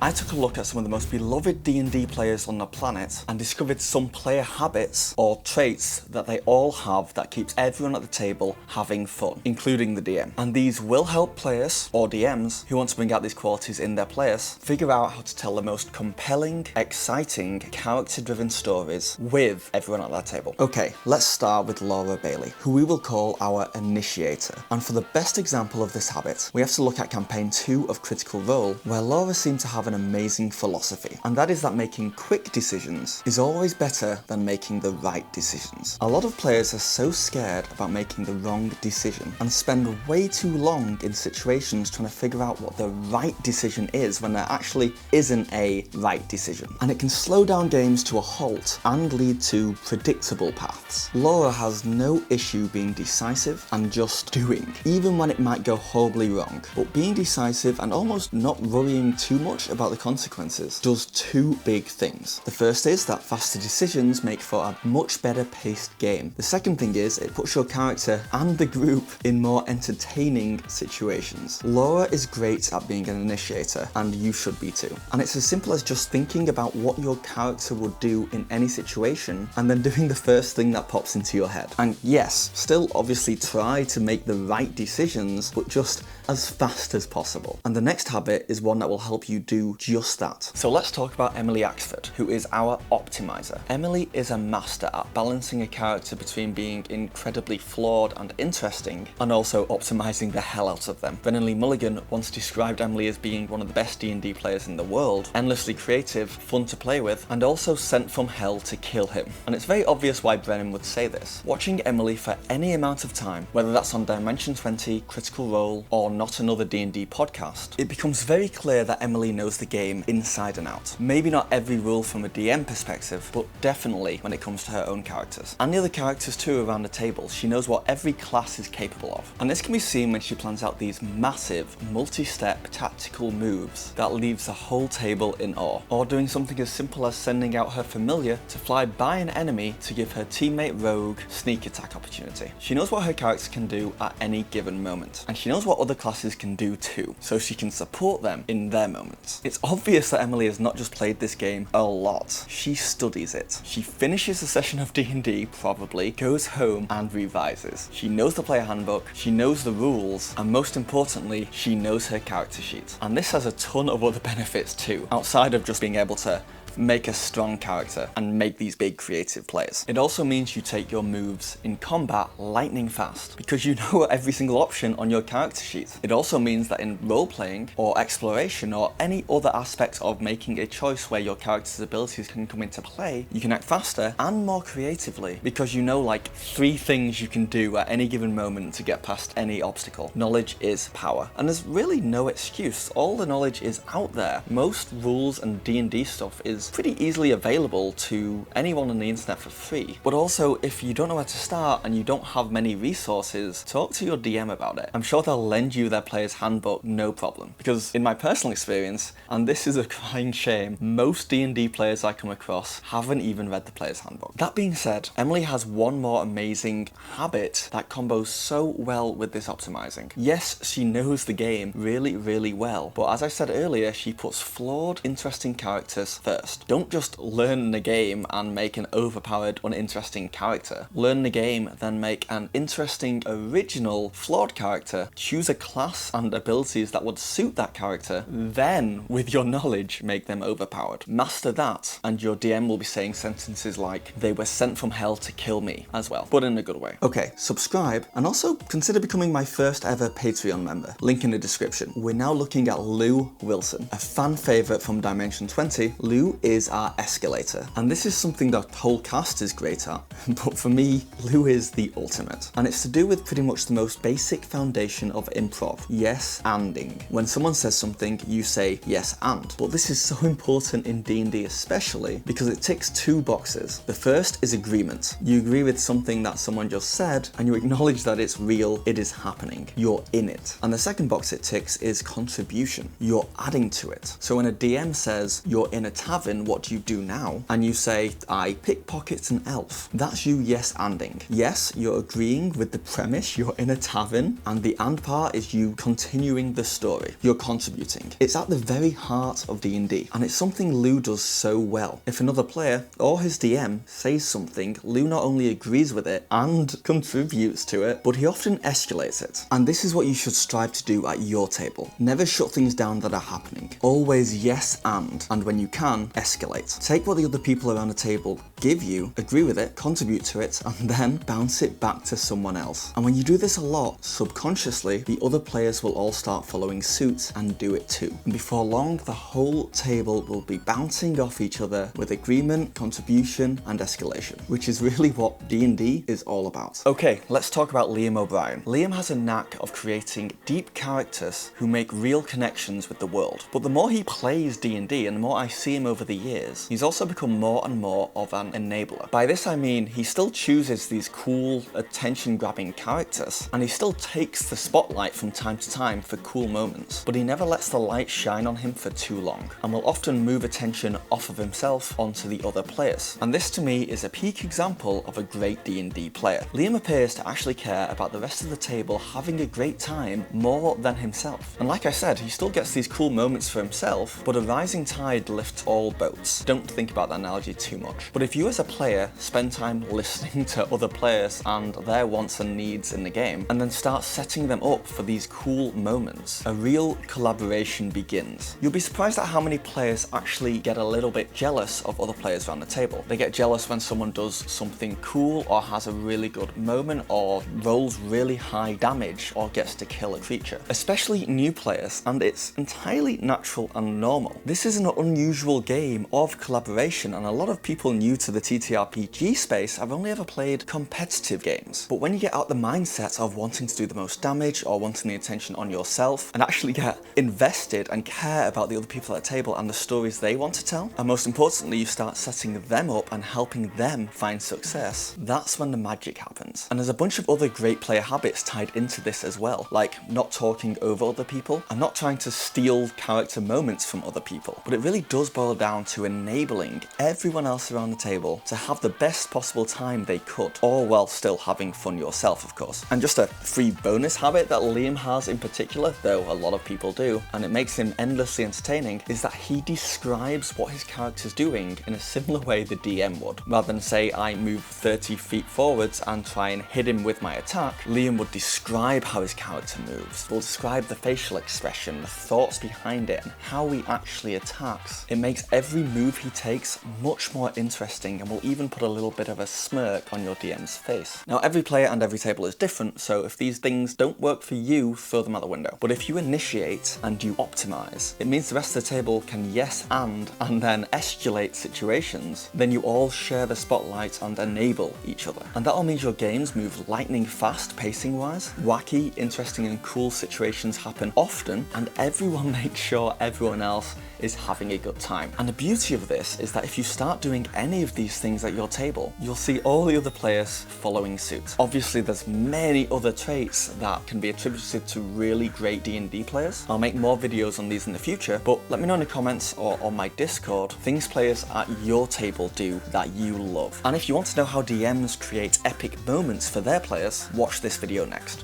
I took a look at some of the most beloved D&D players on the planet and discovered some player habits or traits that they all have that keeps everyone at the table having fun, including the DM. And these will help players, or DMs, who want to bring out these qualities in their players, figure out how to tell the most compelling, exciting, character-driven stories with everyone at their table. Okay, let's start with Laura Bailey, who we will call our Initiator. And for the best example of this habit, we have to look at campaign 2 of Critical Role, where Laura seemed to have an amazing philosophy, and that is that making quick decisions is always better than making the right decisions. A lot of players are so scared about making the wrong decision and spend way too long in situations trying to figure out what the right decision is when there actually isn't a right decision. And it can slow down games to a halt and lead to predictable paths. Laura has no issue being decisive and just doing, even when it might go horribly wrong. But being decisive and almost not worrying too much about the consequences does two big things. The first is that faster decisions make for a much better paced game. The second thing is it puts your character and the group in more entertaining situations. Laura is great at being an initiator, and you should be too. And it's as simple as just thinking about what your character would do in any situation and then doing the first thing that pops into your head. And yes, still obviously try to make the right decisions, but just as fast as possible. And the next habit is one that will help you do just that. So let's talk about Emily Axford, who is our Optimiser. Emily is a master at balancing a character between being incredibly flawed and interesting, and also optimizing the hell out of them. Brennan Lee Mulligan once described Emily as being one of the best D&D players in the world, endlessly creative, fun to play with, and also sent from hell to kill him. And it's very obvious why Brennan would say this. Watching Emily for any amount of time, whether that's on Dimension 20, Critical Role, or Not Another D&D podcast, it becomes very clear that Emily knows the game inside and out. Maybe not every rule from a DM perspective, but definitely when it comes to her own characters. And the other characters too around the table. She knows what every class is capable of. And this can be seen when she plans out these massive, multi-step tactical moves that leaves the whole table in awe. Or doing something as simple as sending out her familiar to fly by an enemy to give her teammate Rogue sneak attack opportunity. She knows what her character can do at any given moment. And she knows what other classes can do too, so she can support them in their moments. It's obvious that Emily has not just played this game a lot, she studies it. She finishes a session of D&D, probably, goes home and revises. She knows the player handbook, she knows the rules, and most importantly, she knows her character sheet. And this has a ton of other benefits too, outside of just being able to make a strong character and make these big creative plays. It also means you take your moves in combat lightning fast because you know every single option on your character sheet. It also means that in role-playing or exploration or any other aspect of making a choice where your character's abilities can come into play, you can act faster and more creatively because you know like 3 things you can do at any given moment to get past any obstacle. Knowledge is power, and there's really no excuse. All the knowledge is out there. Most rules and D&D stuff is pretty easily available to anyone on the internet for free. But also, if you don't know where to start and you don't have many resources, talk to your DM about it. I'm sure they'll lend you their player's handbook, no problem. Because in my personal experience, and this is a crying shame, most D&D players I come across haven't even read the player's handbook. That being said, Emily has one more amazing habit that combos so well with this optimizing. Yes, she knows the game really, really well, but as I said earlier, she puts flawed, interesting characters first. Don't just learn the game and make an overpowered, uninteresting character. Learn the game, then make an interesting, original, flawed character, choose a class and abilities that would suit that character, then, with your knowledge, make them overpowered. Master that, and your DM will be saying sentences like, "They were sent from hell to kill me," as well, but in a good way. Okay, subscribe, and also consider becoming my first ever Patreon member. Link in the description. We're now looking at Lou Wilson, a fan favourite from Dimension 20. Lou is our Escalator, and this is something the whole cast is great at, but for me, Lou is the ultimate. And it's to do with pretty much the most basic foundation of improv, yes-anding. When someone says something, you say yes and. But this is so important in D&D especially because it ticks 2 boxes. The first is agreement. You agree with something that someone just said and you acknowledge that it's real, it is happening, you're in it. And the second box it ticks is contribution. You're adding to it. So when a DM says you're in a tavern, tavern, what do you do now? And you say, I pickpocket an elf. That's you yes-anding. Yes, you're agreeing with the premise, you're in a tavern, and the and part is you continuing the story. You're contributing. It's at the very heart of D&D, and it's something Lou does so well. If another player, or his DM, says something, Lou not only agrees with it and contributes to it, but he often escalates it. And this is what you should strive to do at your table. Never shut things down that are happening. Always yes and when you can, escalate. Take what the other people around the table give you, agree with it, contribute to it, and then bounce it back to someone else. And when you do this a lot, subconsciously, the other players will all start following suit and do it too. And before long, the whole table will be bouncing off each other with agreement, contribution, and escalation, which is really what D&D is all about. Okay, let's talk about Liam O'Brien. Liam has a knack of creating deep characters who make real connections with the world. But the more he plays D&D and the more I see him over the years, he's also become more and more of an enabler. By this I mean he still chooses these cool, attention-grabbing characters, and he still takes the spotlight from time to time for cool moments, but he never lets the light shine on him for too long, and will often move attention off of himself onto the other players. And this to me is a peak example of a great D&D player. Liam appears to actually care about the rest of the table having a great time more than himself. And like I said, he still gets these cool moments for himself, but a rising tide lifts all boats. Don't think about that analogy too much. But if you as a player spend time listening to other players and their wants and needs in the game, and then start setting them up for these cool moments, a real collaboration begins. You'll be surprised at how many players actually get a little bit jealous of other players around the table. They get jealous when someone does something cool or has a really good moment or rolls really high damage or gets to kill a creature. Especially new players, and it's entirely natural and normal. This is an unusual game of collaboration, and a lot of people new to the TTRPG space have only ever played competitive games. But when you get out the mindset of wanting to do the most damage or wanting the attention on yourself and actually get invested and care about the other people at the table and the stories they want to tell, and most importantly you start setting them up and helping them find success, that's when the magic happens. And there's a bunch of other great player habits tied into this as well, like not talking over other people and not trying to steal character moments from other people. But it really does boil down to enabling everyone else around the table to have the best possible time they could, all while still having fun yourself, of course. And just a free bonus habit that Liam has in particular, though a lot of people do, and it makes him endlessly entertaining, is that he describes what his character's doing in a similar way the DM would. Rather than say I move 30 feet forwards and try and hit him with my attack, Liam would describe how his character moves, will describe the facial expression, the thoughts behind it, and how he actually attacks. It makes every move he takes much more interesting and will even put a little bit of a smirk on your DM's face. Now every player and every table is different, so if these things don't work for you, throw them out the window. But if you initiate and you optimize, it means the rest of the table can yes and then escalate situations. Then you all share the spotlight and enable each other. And that all means your games move lightning fast pacing wise, wacky, interesting and cool situations happen often, and everyone makes sure everyone else is having a good time. And the beauty of this is that if you start doing any of these things at your table, you'll see all the other players following suit. Obviously there's many other traits that can be attributed to really great D&D players. I'll make more videos on these in the future, but let me know in the comments or on my Discord things players at your table do that you love. And if you want to know how DMs create epic moments for their players, watch this video next.